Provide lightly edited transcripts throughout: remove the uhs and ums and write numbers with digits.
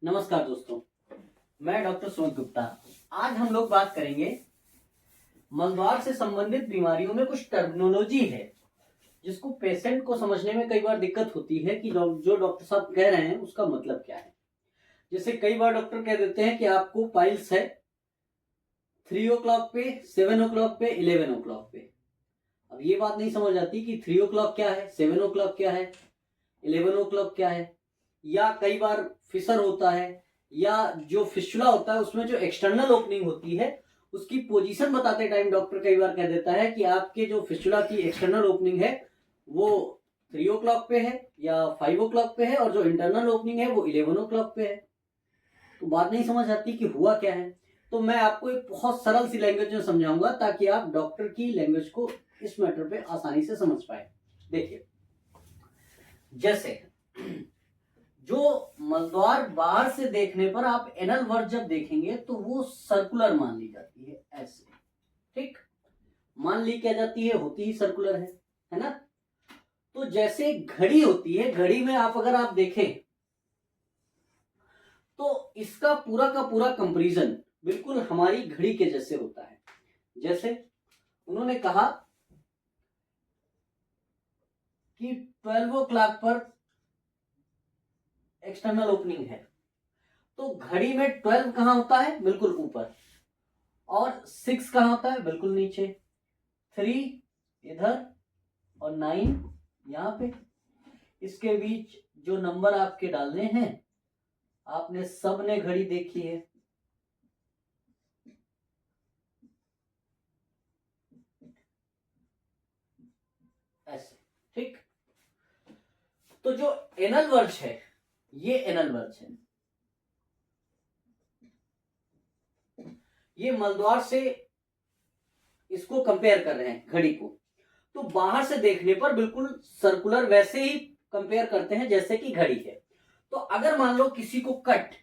नमस्कार दोस्तों, मैं डॉक्टर सुमित गुप्ता। आज हम लोग बात करेंगे मलद्वार से संबंधित बीमारियों में कुछ टर्मिनोलॉजी है जिसको पेशेंट को समझने में कई बार दिक्कत होती है कि जो डॉक्टर साहब कह रहे हैं उसका मतलब क्या है। जैसे कई बार डॉक्टर कह देते हैं कि आपको पाइल्स है 3 o'clock पे, 7 o'clock पे, 11 o'clock पे। अब ये बात नहीं समझ आती कि 3 o'clock क्या है, 7 o'clock क्या है, 11 o'clock क्या है। या कई बार फिशर होता है या जो फिस्टुला होता है उसमें जो एक्सटर्नल ओपनिंग होती है उसकी पोजीशन बताते टाइम डॉक्टर कई बार कह देता है कि आपके जो फिस्टुला की एक्सटर्नल ओपनिंग है वो 3 o'clock पे है या 5 o'clock पे है और जो इंटरनल ओपनिंग है वो 11 o'clock पे है। तो बात नहीं समझ आती कि हुआ क्या है। तो मैं आपको एक बहुत सरल सी लैंग्वेज में समझाऊंगा ताकि आप डॉक्टर की लैंग्वेज को इस मैटर पे आसानी से समझ पाए। देखिए, जैसे जो मलद्वार बाहर से देखने पर आप एनल वर्ड जब देखेंगे तो वो सर्कुलर मान ली जाती है, ऐसे। ठीक, मान ली क्या जाती है, होती ही सर्कुलर है ना। तो जैसे घड़ी होती है, घड़ी में अगर आप देखें तो इसका पूरा का पूरा कंपैरिजन बिल्कुल हमारी घड़ी के जैसे होता है। जैसे उन्होंने कहा कि 12 o'clock पर एक्सटर्नल ओपनिंग है, तो घड़ी में 12 कहां होता है, बिल्कुल ऊपर, और 6 कहां होता है, बिल्कुल नीचे, 3 इधर और 9 यहां पे। इसके बीच जो नंबर आपके डालने हैं, आपने सबने घड़ी देखी है, ऐसे। ठीक, तो जो एनल वर्च है, ये एनल वर्च है, ये मलद्वार से इसको कंपेयर कर रहे हैं घड़ी को। तो बाहर से देखने पर बिल्कुल सर्कुलर वैसे ही कंपेयर करते हैं जैसे कि घड़ी है। तो अगर मान लो किसी को कट,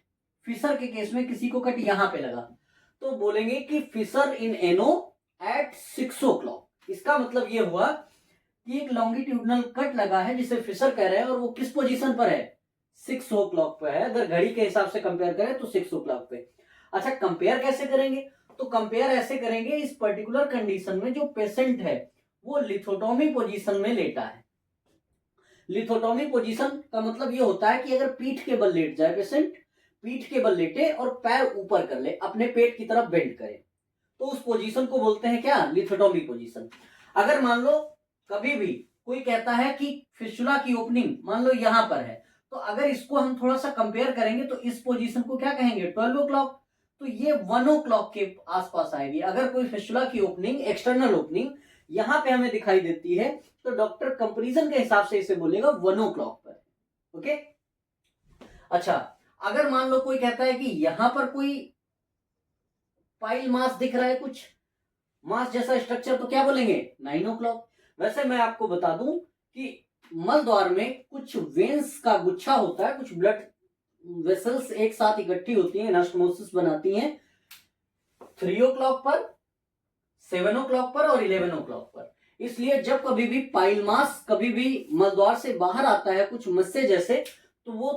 फिशर के केस में किसी को कट यहां पे लगा, तो बोलेंगे कि फिशर इन एनो एट 6 o'clock। इसका मतलब ये हुआ कि एक लॉन्गिट्यूडनल कट लगा है जिसे फिशर कह रहे हैं और वो किस पोजीशन पर है, 6 o'clock पे है। अगर घड़ी के हिसाब से कंपेयर करें तो 6 o'clock पे। अच्छा, कंपेयर कैसे करेंगे? तो कंपेयर ऐसे करेंगे, इस पर्टिकुलर कंडीशन में जो पेशेंट है वो लिथोटॉमी पोजीशन में लेटा है। लिथोटॉमी पोजीशन का मतलब ये होता है कि अगर पीठ के बल लेट जाए पेशेंट, पीठ के बल लेटे और पैर ऊपर कर ले, अपने पेट की तरफ बेंड करे, तो उस पोजीशन को बोलते हैं क्या, लिथोटॉमी पोजीशन। अगर मान लो कभी भी कोई कहता है कि फिस्टुला की ओपनिंग मान लो यहां पर है, तो अगर इसको हम थोड़ा सा कंपेयर करेंगे तो इस पोजीशन को क्या कहेंगे, 12 o'clock। तो ये 1 o'clock के आसपास आएगी। अगर कोई फिस्टुला की ओपनिंग, एक्सटर्नल ओपनिंग यहां पे हमें दिखाई देती है तो डॉक्टर कंपैरिजन के हिसाब से इसे बोलेगा 1 o'clock पर। ओके, अच्छा, अगर मान लो कोई कहता है कि यहां पर कोई पाइल मास दिख रहा है, कुछ मास जैसा स्ट्रक्चर, तो क्या बोलेंगे, 9 o'clock। वैसे मैं आपको बता दूं कि मल द्वार में कुछ वेन्स का गुच्छा होता है, कुछ ब्लड वेसल्स एक साथ इकट्ठी होती हैं, एनास्टोमोसिस बनाती हैं 3 o'clock पर, 7 o'clock पर और 11 o'clock पर। इसलिए जब कभी भी पाइल मास कभी भी मलद्वार से बाहर आता है कुछ मस्से जैसे, तो वो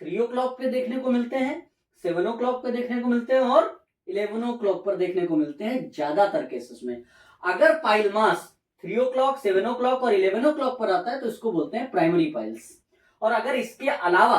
3 o'clock पे देखने को मिलते हैं, 7 o'clock पे देखने को मिलते हैं और 11 o'clock पर देखने को मिलते हैं ज्यादातर केसेस में। अगर पाइल मास 3 o'clock, 7 o'clock और 11 o'clock पर आता है तो इसको बोलते हैं प्राइमरी पाइल्स। और अगर इसके अलावा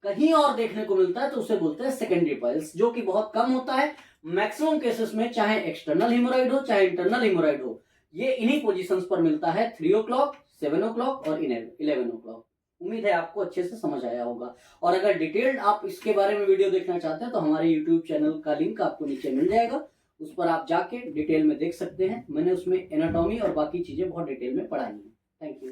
कहीं और देखने को मिलता है तो उसे बोलते हैं सेकेंडरी पाइल्स, जो कि बहुत कम होता है। मैक्सिमम केसेस में चाहे एक्सटर्नल हिमोराइड हो चाहे इंटरनल हिमोराइड हो, ये इन्हीं पोजीशंस पर मिलता है, 3 o'clock, 7 o'clock और 11 o'clock। उम्मीद है आपको अच्छे से समझ आया होगा। और अगर डिटेल्ड आप इसके बारे में वीडियो देखना चाहते हैं तो हमारे यूट्यूब चैनल का लिंक आपको नीचे मिल जाएगा, उस पर आप जाके डिटेल में देख सकते हैं। मैंने उसमें एनाटॉमी और बाकी चीजें बहुत डिटेल में पढ़ाई हैं। Thank you.